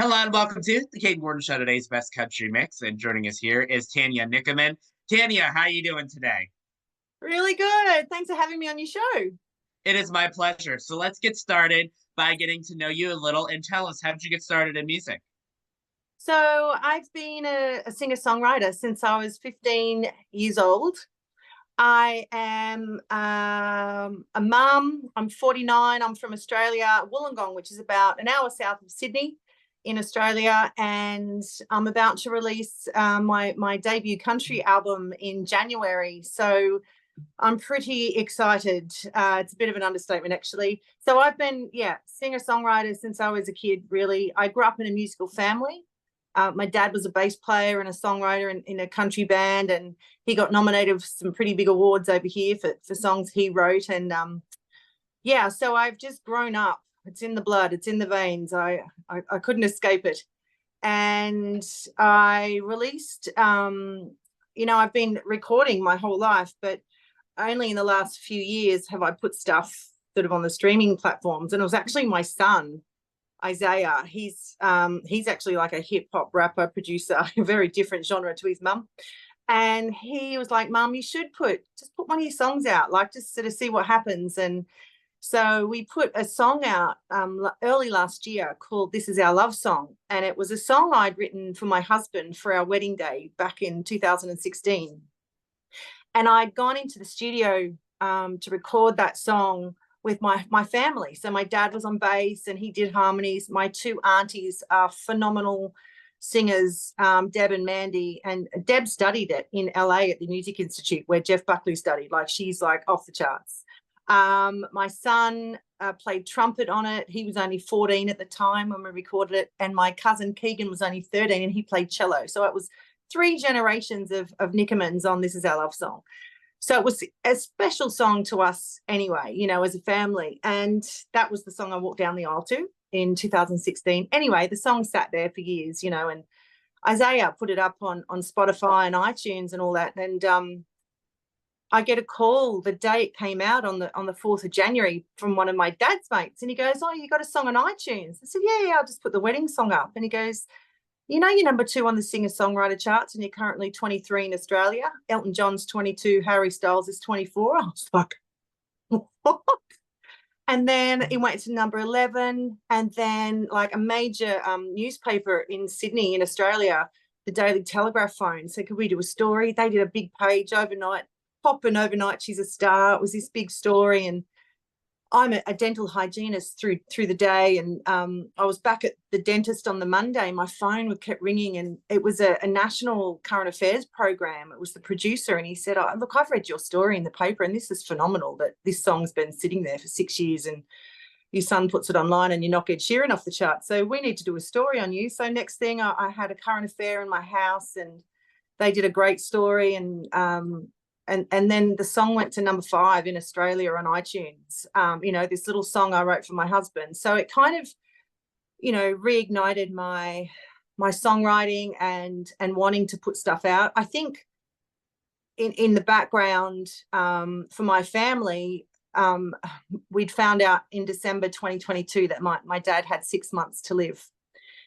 Hello and welcome to the Kayden Show, today's best country mix. And joining us here is Tania Nichamin. Tania, how you doing today? Really good. Thanks for having me on your show. It is my pleasure. So let's get started by getting to know you a little and tell us, how did you get started in music? So I've been a singer-songwriter since I was 15 years old. I am a mum. I'm 49. I'm from Australia, Wollongong, which is about an hour south of Sydney in Australia. And I'm about to release my debut country album in January. So I'm pretty excited. It's a bit of an understatement, actually. So I've been, singer-songwriter since I was a kid, really. I grew up in a musical family. My dad was a bass player and a songwriter in a country band, and he got nominated for some pretty big awards over here for songs he wrote. And so I've just grown up. It's in the blood. It's in the veins. I couldn't escape it. And I released, I've been recording my whole life, but only in the last few years have I put stuff sort of on the streaming platforms. And it was actually my son, Isaiah. He's actually like a hip hop rapper producer, a very different genre to his mum. And he was like, "Mum, you should put one of your songs out, like just sort of see what happens." And so we put a song out early last year called "This Is Our Love Song," and it was a song I'd written for my husband for our wedding day back in 2016. And I'd gone into the studio to record that song with my family. So my dad was on bass and he did harmonies. My two aunties are phenomenal singers, Deb and Mandy. And Deb studied it in LA at the Music Institute where Jeff Buckley studied. Like, she's like off the charts. My son played trumpet on it. He was only 14 at the time when we recorded it. And my cousin Kayden was only 13 and he played cello. So it was three generations of Nichamins on This Is Our Love Song. So it was a special song to us anyway, as a family. And that was the song I walked down the aisle to in 2016. Anyway, the song sat there for years, and Isaiah put it up on Spotify and iTunes and all that. And I get a call the day it came out on the 4th of January from one of my dad's mates. And he goes, "Oh, you got a song on iTunes?" I said, yeah, I'll just put the wedding song up. And he goes, "You're number 2 on the singer-songwriter charts and you're currently 23 in Australia. Elton John's 22, Harry Styles is 24. I was like, what? And then it went to number 11. And then like a major newspaper in Sydney in Australia, the Daily Telegraph phoned, said, "Could we do a story?" They did a big page overnight. Popping overnight, she's a star. It was this big story. And I'm a dental hygienist through the day, and I was back at the dentist on the Monday. My phone kept ringing, and it was a national current affairs program. It was the producer, and he said, "Oh, look, I've read your story in the paper, and this is phenomenal that this song's been sitting there for 6 years, and your son puts it online, and you knock Ed Sheeran off the chart. So we need to do a story on you." So next thing, I had a current affair in my house, and they did a great story, and then the song went to number 5 in Australia on iTunes. This little song I wrote for my husband. So it kind of, reignited my songwriting and wanting to put stuff out. I think in the background for my family, we'd found out in December 2022 that my dad had 6 months to live.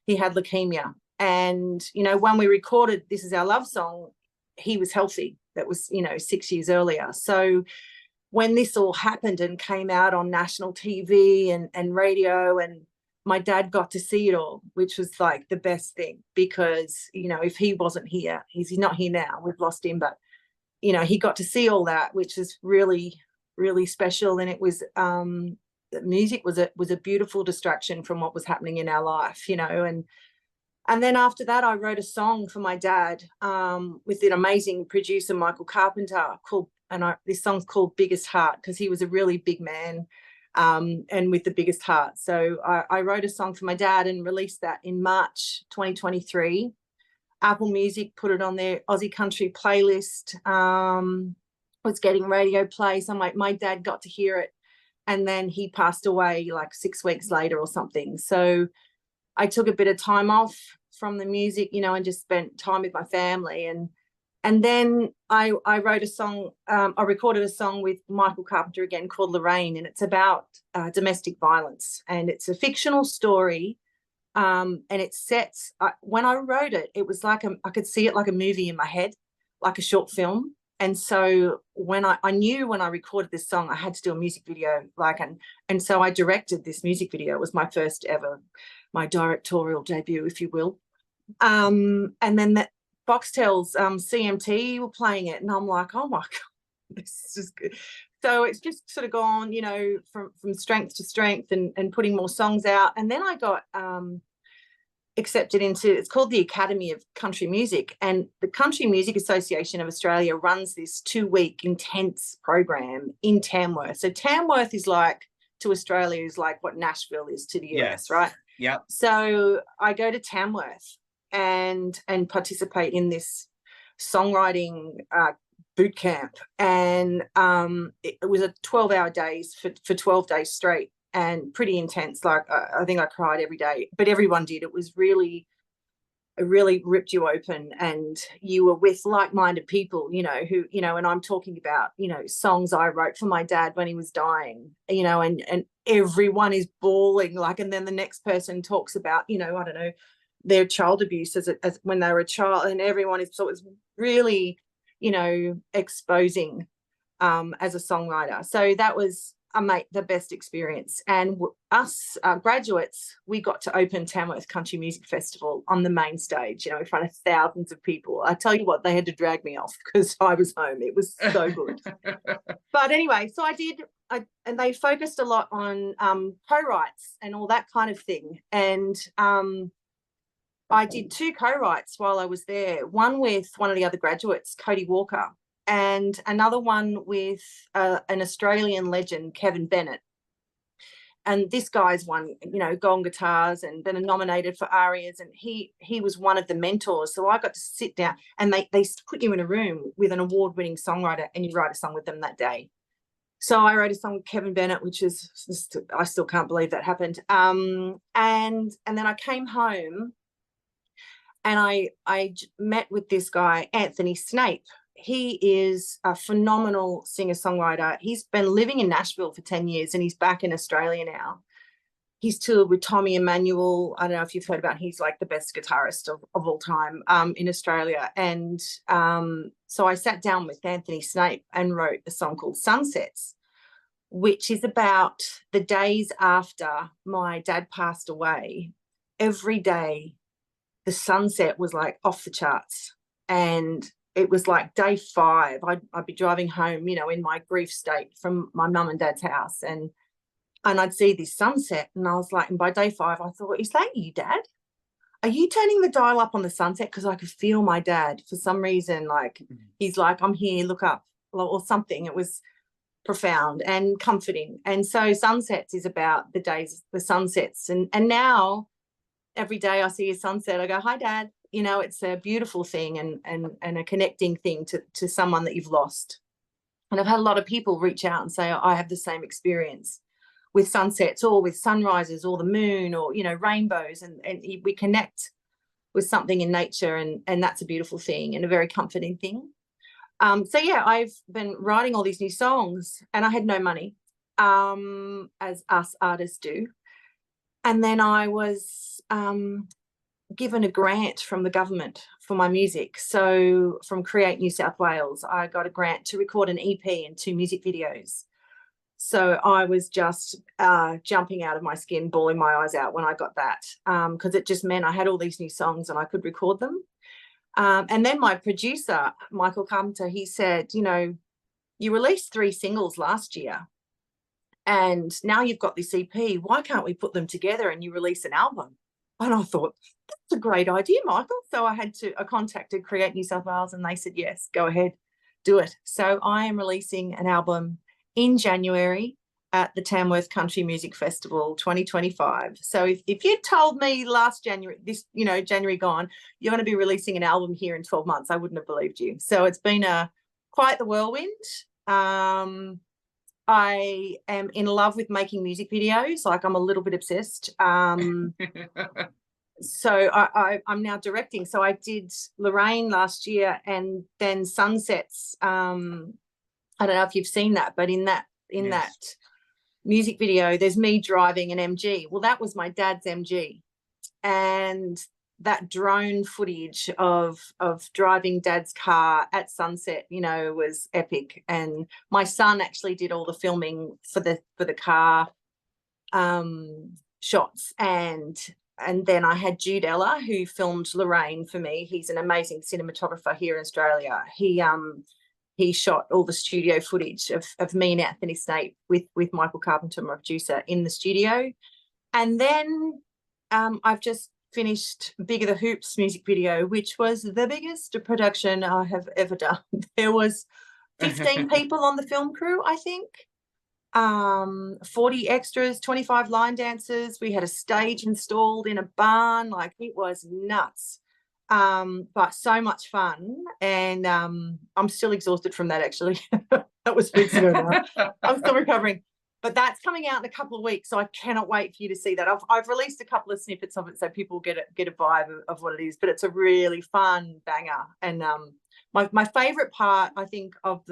He had leukemia. And, when we recorded This Is Our Love Song, he was healthy. That was 6 years earlier. So when this all happened and came out on national TV and radio, and my dad got to see it all, which was like the best thing, because if he wasn't here, he's not here now, we've lost him, but he got to see all that, which is really, really special. And it was music was a beautiful distraction from what was happening in our life, and then after that, I wrote a song for my dad with an amazing producer, Michael Carpenter, this song's called Biggest Heart, because he was a really big man and with the biggest heart. So I wrote a song for my dad and released that in March 2023. Apple Music put it on their Aussie Country playlist, was getting radio play. So my dad got to hear it, and then he passed away like 6 weeks later or something. So I took a bit of time off from the music, and just spent time with my family. And then I wrote a song, I recorded a song with Michael Carpenter again called Lorraine, and it's about domestic violence. And it's a fictional story And it sets, when I wrote it, it was like I could see it like a movie in my head, like a short film. And so when I knew when I recorded this song, I had to do a music video, and so I directed this music video. It was my first ever, my directorial debut, if you will. And then that Foxtel's CMT were playing it, and I'm like, oh my God, this is just good. So it's just sort of gone, from strength to strength, and putting more songs out. And then I got accepted into, it's called the Academy of Country Music, and the Country Music Association of Australia runs this 2-week intense program in Tamworth. So Tamworth is like, to Australia, is like what Nashville is to the US, right? Yeah. So I go to Tamworth and participate in this songwriting boot camp, and it was a 12-hour days for 12 days straight, and pretty intense. Like I think I cried every day, but everyone did. It was really, it really ripped you open, and you were with like-minded people, who, and I'm talking about, songs I wrote for my dad when he was dying, and everyone is bawling, like, and then the next person talks about, I don't know, their child abuse as when they were a child, and everyone is, so it's really, exposing as a songwriter. So that was the best experience. And us graduates, we got to open Tamworth Country Music Festival on the main stage, in front of thousands of people. I tell you what, they had to drag me off because I was home. It was so good. But anyway, so and they focused a lot on co-writes and all that kind of thing. And I did 2 co-writes while I was there, one with one of the other graduates, Cody Walker, and another one with an Australian legend, Kayden Bennett. And this guy's won, gold guitars and been nominated for ARIAs, and he was one of the mentors. So I got to sit down, and they put you in a room with an award-winning songwriter, and you write a song with them that day. So I wrote a song with Kayden Bennett, which is just, I still can't believe that happened. And then I came home, and I met with this guy, Anthony Snape. He is a phenomenal singer-songwriter. He's been living in Nashville for 10 years, and he's back in Australia now. He's toured with Tommy Emmanuel. I don't know if you've heard about him. He's like the best guitarist of all time in Australia. And so I sat down with Anthony Snape and wrote a song called Sunsets, which is about the days after my dad passed away. Every day, the sunset was like off the charts, and it was like day 5. I'd be driving home, in my grief state from my mum and dad's house, and I'd see this sunset, and I was like, and by day 5, I thought, is that you, Dad? Are you turning the dial up on the sunset? Because I could feel my dad for some reason, like he's like, I'm here, look up, or something. It was profound and comforting. And so Sunsets is about the days, the sunsets, and now every day I see a sunset, I go, hi, Dad. It's a beautiful thing, and a connecting thing to someone that you've lost. And I've had a lot of people reach out and say, I have the same experience with sunsets, or with sunrises, or the moon, or, rainbows. And we connect with something in nature, and that's a beautiful thing and a very comforting thing. So yeah, I've been writing all these new songs, and I had no money, as us artists do. And then I was given a grant from the government for my music. So from Create New South Wales, I got a grant to record an EP and 2 music videos. So I was just jumping out of my skin, bawling my eyes out when I got that, because it just meant I had all these new songs and I could record them. And then my producer, Michael Carpenter, he said, you released 3 singles last year, and now you've got this EP. Why can't we put them together and you release an album? And I thought, that's a great idea, Michael. So I contacted Create New South Wales, and they said, yes, go ahead, do it. So I am releasing an album in January at the Tamworth Country Music Festival 2025. So if you told me last January, January gone, you're going to be releasing an album here in 12 months, I wouldn't have believed you. So it's been quite the whirlwind. I am in love with making music videos. Like, I'm a little bit obsessed. So I'm now directing. So I did Lorraine last year, and then Sunsets. I don't know if you've seen that, but in that music video, there's me driving an MG. Well, that was my dad's MG. and that drone footage of driving Dad's car at sunset, you know, was epic. And my son actually did all the filming for the car shots, and then I had Jude Ella, who filmed Lorraine for me. He's an amazing cinematographer here in Australia. He shot all the studio footage of me and Anthony Snape with Michael Carpenter, my producer, in the studio. And then I've just finished Bigger the Hoops music video, which was the biggest production I have ever done. There was 15 people on the film crew, I think. 40 extras, 25 line dancers. We had a stage installed in a barn. Like, it was nuts. But so much fun. And I'm still exhausted from that, actually. That was weeks ago now. I'm still recovering. But that's coming out in a couple of weeks, so I cannot wait for you to see that. I've released a couple of snippets of it so people get a vibe of what it is. But it's a really fun banger. And my favourite part, I think, of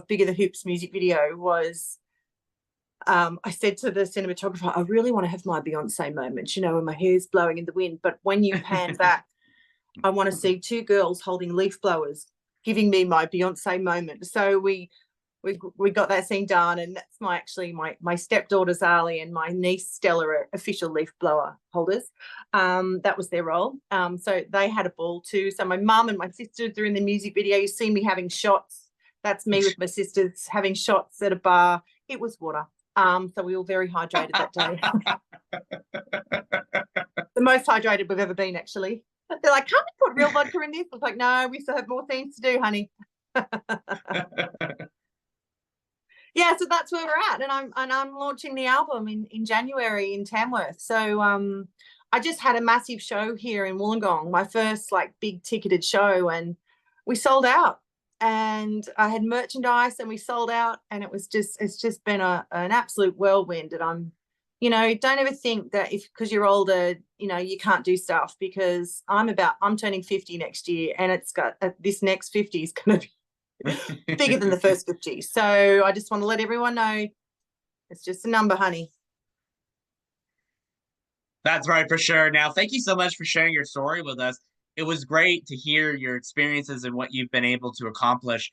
Bigger the Hoops music video was, I said to the cinematographer, I really want to have my Beyonce moment, you know, when my hair's blowing in the wind. But when you pan back, I want to see two girls holding leaf blowers, giving me my Beyonce moment. So we got that scene done, and that's my stepdaughter Zali and my niece Stella are official leaf blower holders. That was their role. So they had a ball too. So my mum and my sisters are in the music video. You see me having shots. That's me with my sisters having shots at a bar. It was water. So we were very hydrated that day. The most hydrated we've ever been, actually. They're like, can't we put real vodka in this? I was like, no, we still have more things to do, honey. Yeah, so that's where we're at, and I'm launching the album in January in Tamworth. So I just had a massive show here in Wollongong, my first like big ticketed show, and we sold out. And I had merchandise, and we sold out, and it's just been an absolute whirlwind. And I'm, you know, don't ever think that because you're older, you know, you can't do stuff, because I'm turning 50 next year, and it's got this next 50 is going to be bigger than the first 50. So I just want to let everyone know it's just a number, honey. That's right, for sure. Now, thank you so much for sharing your story with us. It was great to hear your experiences and what you've been able to accomplish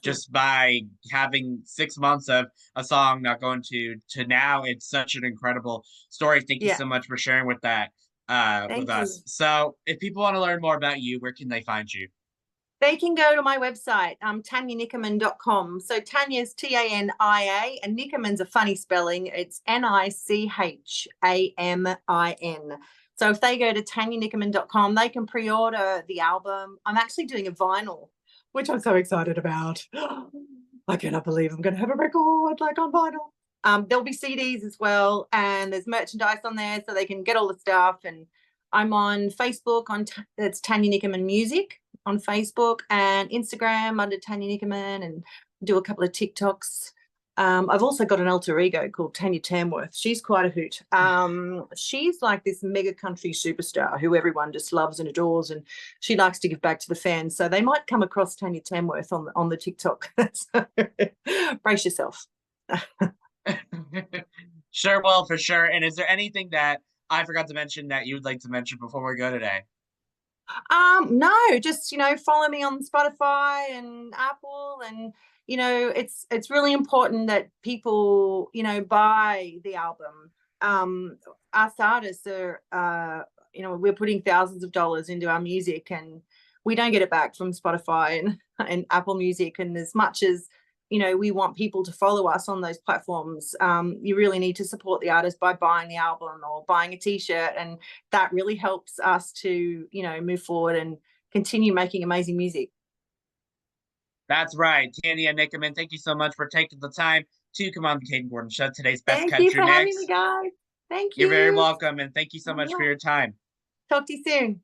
just by having 6 months of a song not going to now. It's such an incredible story. Thank you so much for sharing with that with us. So if people want to learn more about you, where can they find you? They can go to my website, TaniaNichamin.com. So Tania's Tania, and Nichamin's a funny spelling. It's Nichamin. So if they go to TaniaNichamin.com, they can pre-order the album. I'm actually doing a vinyl, which I'm so excited about. I cannot believe I'm going to have a record like on vinyl. There'll be CDs as well, and there's merchandise on there, so they can get all the stuff. And I'm on Facebook, it's Tania Nichamin Music on Facebook, and Instagram under Tania Nichamin, and do a couple of TikToks. I've also got an alter ego called Tanya Tamworth. She's quite a hoot. She's like this mega country superstar who everyone just loves and adores, and she likes to give back to the fans. So they might come across Tanya Tamworth on the TikTok. So brace yourself. Sure will, for sure. And is there anything that I forgot to mention that you would like to mention before we go today? No, just, you know, follow me on Spotify and Apple, and you know, it's really important that people, you know, buy the album. Us artists are, you know, we're putting thousands of dollars into our music, and we don't get it back from Spotify and Apple Music. And as much as, you know, we want people to follow us on those platforms, you really need to support the artist by buying the album or buying a t-shirt, and that really helps us to, you know, move forward and continue making amazing music. That's right. Tania Nichamin, thank you so much for taking the time to come on the Kayden Gordon Show, today's Best Country Mix. Thank you for having me, guys. Thank you. You're very welcome, and thank you so much for your time. Talk to you soon.